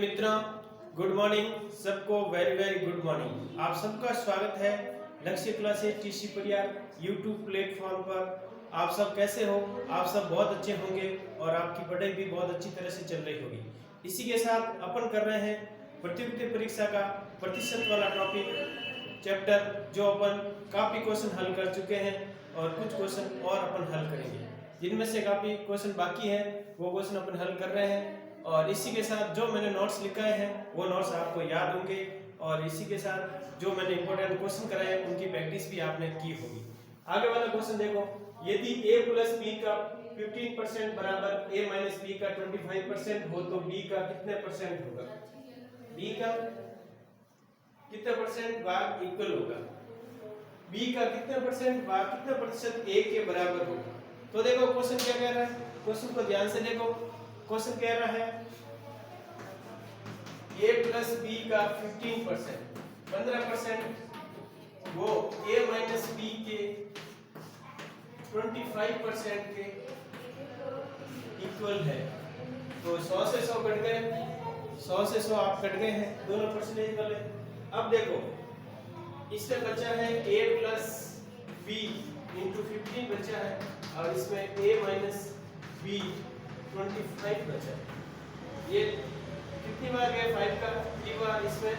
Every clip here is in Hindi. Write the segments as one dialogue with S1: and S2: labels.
S1: मित्रों, गुड मॉर्निंग। सबको वेरी वेरी गुड मॉर्निंग। आप सबका स्वागत है लक्ष्य classes TC Pariyar YouTube platform पर। आप सब कैसे हो? आप सब बहुत अच्छे होंगे और आपकी पढ़ाई भी बहुत अच्छी तरह से चल रही होगी। इसी के साथ अपन कर रहे हैं प्रतियोगिता परीक्षा का प्रतिशत वाला टॉपिक चैप्टर, जो अपन काफ़ी क्वेश्चन हल कर चुके हैं और कुछ क्वेश्चन और अपन हल करेंगे। जिनमें से काफ़ी क्वेश्चन बाकी है वो क्वेश्चन अपन हल कर रहे हैं। और इसी के साथ जो मैंने नोट्स लिखाए हैं वो नोट्स आपको याद होंगे और इसी के साथ जो मैंने इंपॉर्टेंट क्वेश्चन कराए हैं उनकी प्रैक्टिस भी आपने की होगी। आगे वाला क्वेश्चन देखो, यदि a प्लस बी का 15% बराबर a माइनस बी का 25% हो तो b का कितने परसेंट होगा? b का कितने परसेंट भाग इक्वल होगा? b का कितने परसेंट भाग कितने प्रतिशत a के बराबर होगा? तो देखो क्वेश्चन क्या कह रहा है, क्वेश्चन को ध्यान से देखो। क्वेश्चन कह रहा है a प्लस बी का 15% वो a माइनस बी के 25% के इक्वल है। तो 100 से 100 कट गए, 100 से 100 आप कट गए हैं, दोनों परसेंटेज वाले। अब देखो इसमें बचा है a प्लस बी इंटू 15 बचा है और इसमें a माइनस बी 25 बचा है। ये कितनी बार गया 5 का 3 बार, इसमें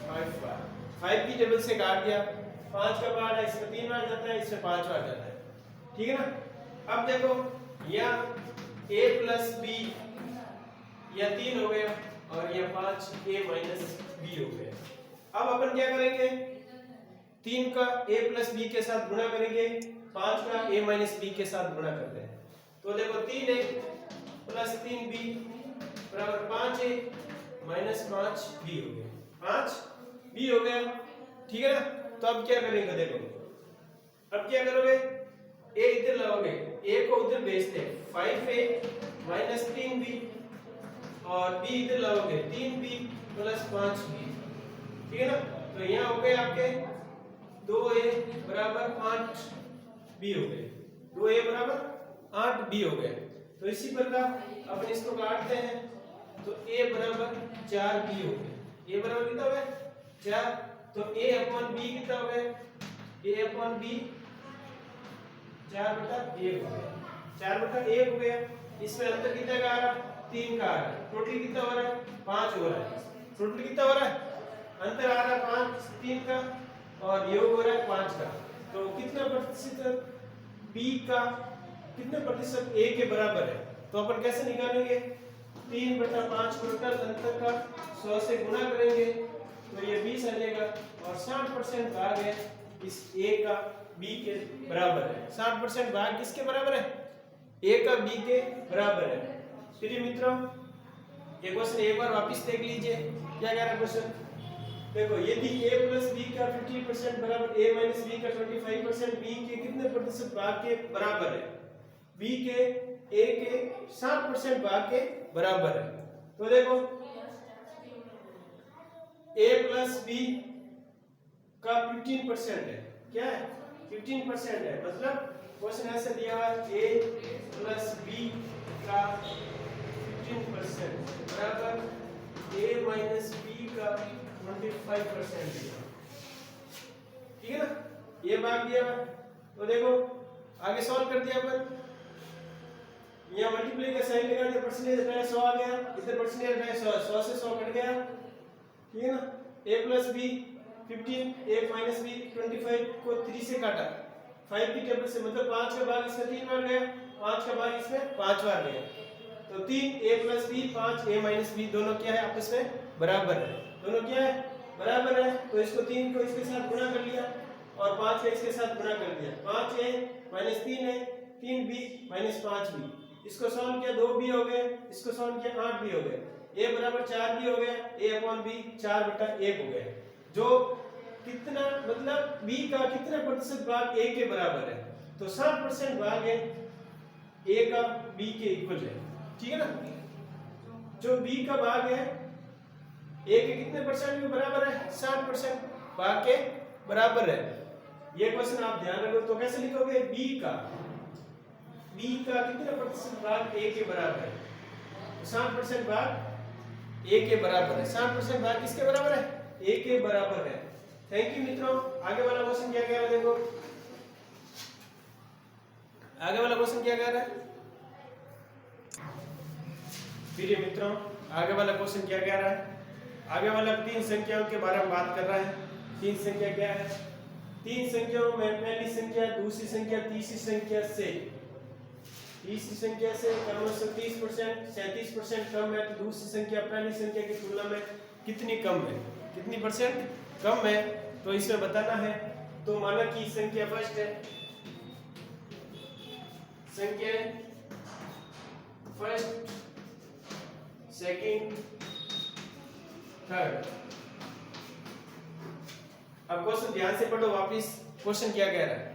S1: 5 बार। 5 की टेबल से काट दिया, 5 का बार है, इसमें 3 बार जाता है, इसमें 5 बार जाता है। ठीक है ना? अब देखो यहाँ a प्लस बी या 3 हो गया और यह 5 a माइनस बी हो गया। अब अपन क्या करेंगे, 3 का a प्लस बी के साथ गुणा करेंगे, 5 का a माइनस बी के साथ गुणा करते हैं। तो देखो 3a प्लस 3b बराबर 5a माइनस 5b हो गया, 5b हो गया। ठीक है ना? तो अब क्या करेंगे, देखो अब क्या करोगे, a इधर लाओगे, a को उधर भेजते हैं, 5a माइनस 3b और b इधर लाओगे 3b प्लस 5b। ठीक है ना? तो यहाँ हो गए आपके 2a बराबर 8b हो गए, 2a बराबर 8b हो गए। तो इसी प्रकार अपन इसको काटते हैं तो a बराबर 4b हो गया। a बराबर कितना हो गया? 4। तो a अपॉन b कितना हो गया? a अपॉन b 4/1 हो गया, 4/1 हो गया। इसमें अंतर कितना का आ रहा? 3 का आ रहा है। टोटल कितना हो रहा है? 5 हो रहा है। टोटल कितना हो रहा है? अंतर आ रहा है 5 3 का और योग हो रहा है 5 का। तो कितना प्रतिशत b का कितने प्रतिशत a के बराबर है? तो अपन कैसे निकालेंगे, 3/5 टोटल अंतर का 100 से गुणा करेंगे तो ये 20 आ जाएगा और 60% भाग है इस a का b के बराबर है। 60% भाग किसके बराबर है? a का b के बराबर है। प्रिय मित्रों, ये क्वेश्चन एक बार वापस देख लीजिए, क्या कह रहा है क्वेश्चन। देखो यदि a प्लस b का 50% बराबर a माइनस b का 25% b के कितने प्रतिशत भाग के बराबर है? b के a के 60% भाग के बराबर है। तो देखो a प्लस b का 15% है, क्या है? 15% है, मतलब क्वेश्चन ऐसे दिया है a प्लस b का 15% बराबर a माइनस b का 25% दिया। ठीक है ना? ये भाग दिया। तो देखो आगे सॉल्व कर दिया अपन, यहाँ मल्टीप्लाई का साइन लगा दिया, परसेंटेज हटाया 100 आ गया, इधर परसेंटेज हटाया 100 से 100 कट गया। ठीक है ना? a plus b 15, a minus b 25 को 3 से काटा, 5 की टेबल से, मतलब 5 का भाग इसमें 3 बार गया, 5 का भाग इसमें 5 बार गया। तो 3 a plus b 5 a minus b दोनों क्या है? आपस में बराबर है। दोनों क्या है? बराबर है। तो इसको 3 को इसके साथ गुणा कर लिया और 5 को इसके साथ गुणा कर दिया, 5a minus 3a 3b minus 5b। इसको सॉल्व किया 2b हो गए, इसको सॉल्व किया 8b हो गए, a बराबर 4b हो गया, a अपॉन b 4/1 हो गया। जो कितना, मतलब b का कितने प्रतिशत भाग a के बराबर है? तो 60% भाग है a का b के इक्वल है। ठीक है ना? जो b का भाग है a के कितने परसेंट के बराबर है? 60% भाग के बराबर है। ये क्वेश्चन आप ध्यान रखो। तो कैसे लिखोगे, b का कितने प्रतिशत भाग a के बराबर है? 60% भाग ए के बराबर है। 60% भाग किसके बराबर है? ए के बराबर है। थैंक यू मित्रों। आगे वाला क्वेश्चन क्या कह रहा है देखो, आगे वाला क्वेश्चन क्या कह रहा है प्रिय मित्रों, आगे वाला क्वेश्चन क्या कह रहा है? आगे वाला तीन संख्याओं के बारे में बात कर रहा है। तीन संख्या क्या है? तीन संख्याओं में पहली संख्या, दूसरी संख्या, तीसरी संख्या से, तीसरी संख्या से क्रमशः 30%, 37% कम है, तो दूसरी संख्या पहली संख्या की तुलना में कितनी कम है, कितनी परसेंट कम है, तो इसमें बताना है। तो माना कि संख्या फर्स्ट है, संख्या फर्स्ट, सेकंड, थर्ड। अब क्वेश्चन ध्यान से पढ़ो वापिस। क्वेश्चन क्या कह रहा है?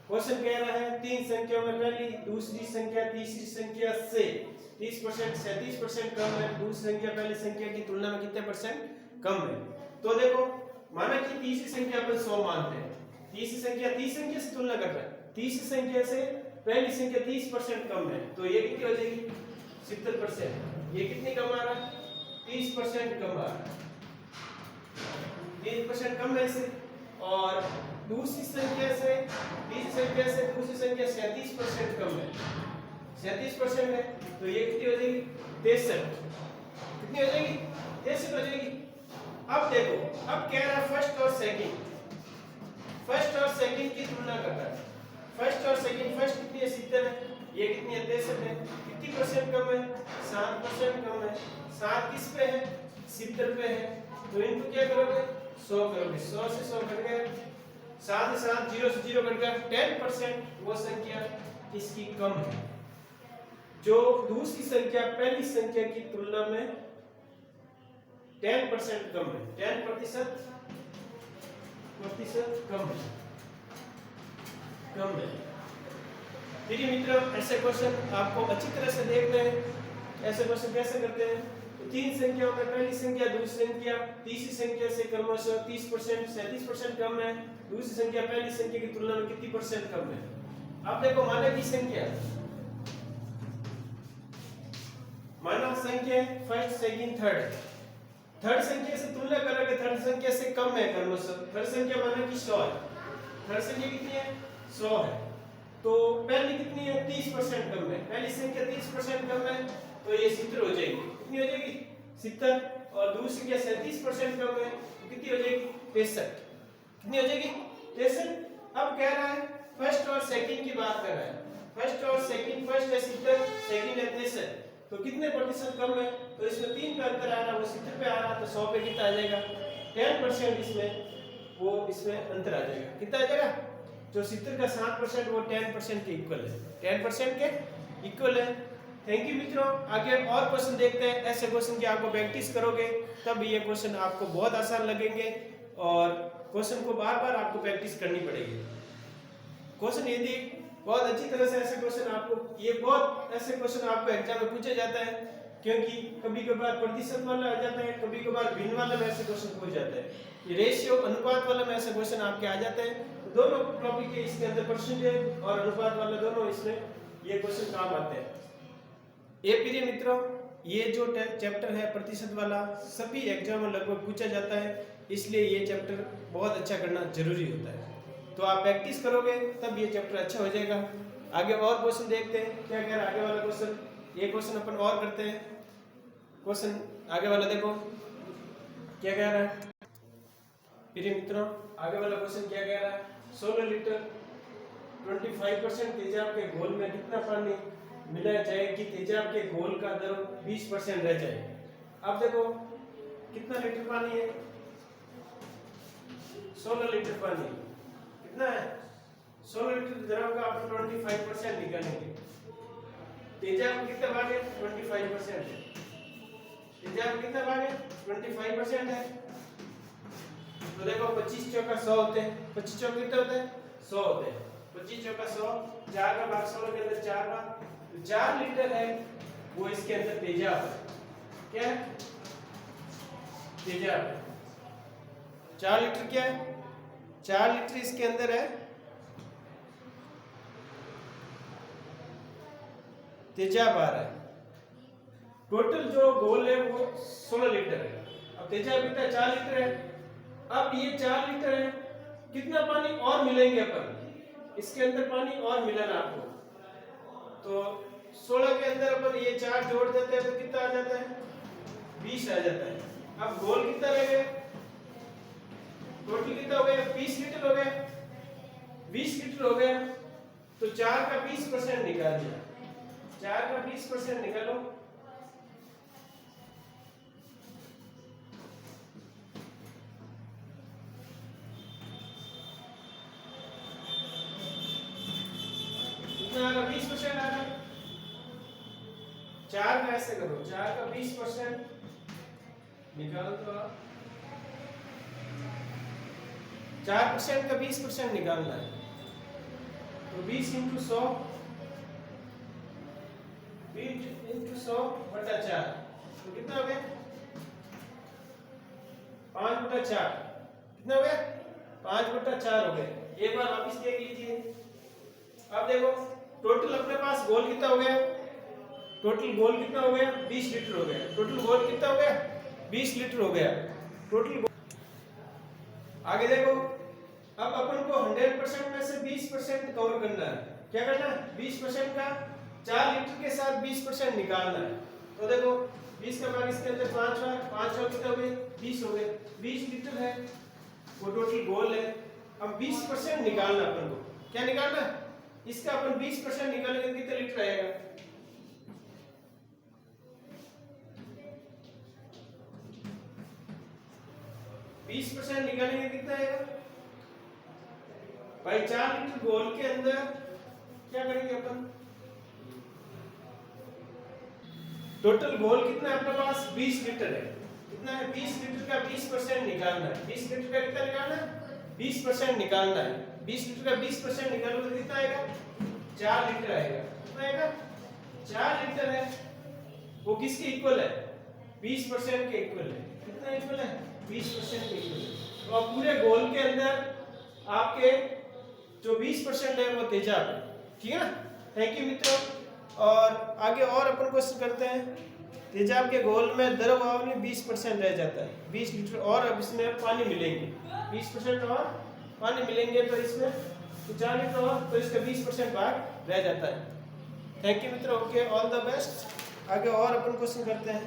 S1: क्वेश्चन कह रहा है तीन संख्याओं में पहली, दूसरी संख्या, तीसरी संख्या से 30%, 37% कम है, दूसरी संख्या पहली संख्या की तुलना में कितने परसेंट कम है। तो देखो माना कि तीसरी संख्या अपन 100 मानते हैं, तीसरी संख्या तीसरी संख्या से तुलना कर रहा है, तीसरी संख्या से पहली संख्या 30% कम है, तो ये कितनी हो जाएगी? 70%। ये कितनी कम आ रहा है? 30% कम आ रहा है, 30% कम है इसे। और दूसरी संख्या से, तीसरी संख्या से दूसरी संख्या 37% कम है, 37% है, तो ये कितनी हो जाएगी? 63। कितनी हो जाएगी? 63 हो जाएगी। अब देखो, अब कह रहा है फर्स्ट और सेकंड, फर्स्ट और सेकंड की तुलना कर रहा है। फर्स्ट और सेकंड, फर्स्ट कितनी है? 70 है, ये कितनी है? 63 है। कितनी परसेंट कम है? 7% कम है। 7 किस पे है? 70 पे है, तो इनको क्या करोगे? 100 करोगे, 100 से 100 कट गया, 7 से 7, 0 से 0 कट गया, 10% वो संख्या इसकी कम है, जो दूसरी संख्या पहली संख्या की तुलना में 10% कम है, 10% कम है, कम है। देखिए मित्रों, ऐसे क्वेश्चन आपको अच्छी तरह से देखना है। ऐसे क्वेश्चन कैसे करते हैं? तीन संख्याओं में पहली संख्या, दूसरी संख्या, तीसरी संख्या से क्रमशः 30%, 37% कम है, दूसरी संख्या पहली संख्या की तुलना में कितनी परसेंट कम है। अब देखो माना की संख्या, माना संख्या फर्स्ट, सेकंड, थर्ड, थर्ड संख्या से तुलना करोगे, थर्ड संख्या से कम है क्रमशः। थर्ड संख्या माना कि 100 है, थर्ड संख्या कितनी है? 100 है, तो पहली कितनी है? 30% कम है, पहली संख्या 30% कम है, तो ये 70 हो जाएगी। कितनी हो जाएगी? 70। और दूसरी संख्या 37% कम है, तो कितनी हो जाएगी? 63। कितनी हो जाएगी? 63। अब कह रहा है फर्स्ट और सेकंड की बात कर रहा है, फर्स्ट और सेकंड, फर्स्ट है 70, सेकंड है 63, तो कितने प्रतिशत कम है? तो इसमें 3 का अंतर आ रहा है, वो 70 पे आ रहा है, तो 100 पे कितना आ जाएगा? 10% इसमें वो इसमें अंतर आ जाएगा। कितना आ जाएगा? जो 70 का 7% वो 10% के इक्वल है, 10% के इक्वल है। थैंक यू मित्रों। आगे और क्वेश्चन देखते हैं। ऐसे क्वेश्चन की आपको प्रैक्टिस करोगे तब ये क्वेश्चन आपको बहुत आसान लगेंगे, और क्वेश्चन को बार बार आपको प्रैक्टिस करनी पड़ेगी। क्वेश्चन यदि बहुत अच्छी तरह से ऐसे क्वेश्चन आपको, ये बहुत ऐसे क्वेश्चन आपको एग्जाम में पूछा जाता है, क्योंकि कभी कभार प्रतिशत वाला आ जाता है, कभी कभार भिन्न वाला में ऐसे क्वेश्चन पूछ जाता है, ये रेशियो अनुपात वाला में ऐसे क्वेश्चन आपके आ जाते हैं। तो दोनों टॉपिक के इसके अंदर परसेंटेज और अनुपात वाला दोनों इसमें ये क्वेश्चन काम आते हैं। ये प्रिय मित्रों, ये जो चैप्टर है प्रतिशत वाला, सभी एग्जाम में लगभग पूछा जाता है, इसलिए ये चैप्टर बहुत अच्छा करना जरूरी होता है। तो आप प्रैक्टिस करोगे तब ये चैप्टर अच्छा हो जाएगा। आगे और क्वेश्चन देखते हैं क्या कह रहा है आगे वाला क्वेश्चन। ये क्वेश्चन अपन और करते हैं। क्वेश्चन आगे वाला देखो क्या कह रहा है प्रिय मित्रों। आगे वाला क्वेश्चन क्या कह रहा है? 16 लीटर 25% तेजाब के घोल में कितना पानी मिलाया जाए कि तेजाब के घोल का द्रव 20% रह जाए। अब देखो कितना लीटर पानी है? 16 लीटर पानी कितना है? 16 लीटर द्रव का आप 25% निकालेंगे। तेजाब कितना भाग है? 25%। तेजाब कितना भाग है? 25% है। तो देखो 25 चौका 100 होते हैं। 25 चौका कितने होते हैं? 100 होते हैं। 25 चौका 100, 4 का भाग 16 के अंदर 4 भाग, 4 लीटर है वो इसके अंदर तेजाब है। क्या है? तेजाब है। 4 लीटर क्या है? 4 लीटर इसके अंदर है तेजाब आ रहा है। टोटल जो घोल है वो 16 लीटर है। अब तेजाब कितना 4 लीटर है। अब ये 4 लीटर है, कितना पानी और मिलेंगे अपन, इसके अंदर पानी और मिलाना आपको। तो 16 के अंदर अपन ये 4 जोड़ देते हैं तो कितना आ जाता है, 20 आ जाता है। अब घोल कितना रह गया, टोटल कितना हो गया, 20 लीटर हो गया, 20 लीटर हो गया। तो 4 का 20% निकाल दिया, 4 का 20% निकालो। कितना आ रहा, 20% आ रहा। 4 का ऐसे करो, 4 का 20% निकालो तो आप 4% का 20% निकालना है। तो 20 इंटू 100 बटा 4 तो कितना हो गया, 5 बटा 4 कितना हो गया, 5 बटा 4 हो गया। एक बार वापिस देख लीजिए। अब देखो टोटल अपने पास गोल कितना हो गया, टोटल गोल कितना हो गया, 20 लीटर हो गया। टोटल गोल कितना हो गया, 20 लीटर हो गया टोटल। आगे देखो, अब अपन को 100% में से 20% कवर करना है। क्या करना है, 20% का 4 लीटर के साथ 20% निकालना है। तो देखो 20 का मान इसके अंदर 5 और कितना हो गए, 20 हो गए। 20 लीटर है वो टोटल गोल है। अब 20% निकालना अपन को, क्या निकालना है, इसका अपन 20% निकालेंगे कितना लीटर आएगा, 20% निकालेंगे कितना आएगा भाई, 4 लीटर घोल के अंदर क्या करेंगे अपन, टोटल घोल कितना है अपने पास, 20 लीटर है। कितना है, 20 लीटर का 20% निकालना है। 20 लीटर का कितना निकालना है, 20% निकालना है। 20 लीटर का 20% निकालोगे तो कितना आएगा, 4 लीटर आएगा। कितना आएगा, 4 लीटर है। वो किसके इक्वल है, 20% के इक्वल है। कितना इक्वल है, 20% के इक्वल है। तो अब पूरे घोल के अंदर आपके जो 20% है वो तेजाब है। ठीक है ना। थैंक यू मित्रों। और आगे और अपन क्वेश्चन करते हैं। तेजाब के घोल में द्रव आवरण 20% रह जाता है, 20 लीटर और अब इसमें पानी मिलेंगे, 20% और पानी मिलेंगे तो इसमें तो 4 लीटर और, तो इसका 20% भाग रह जाता है। थैंक यू मित्रों। Okay, all the best. आगे और अपन क्वेश्चन करते हैं।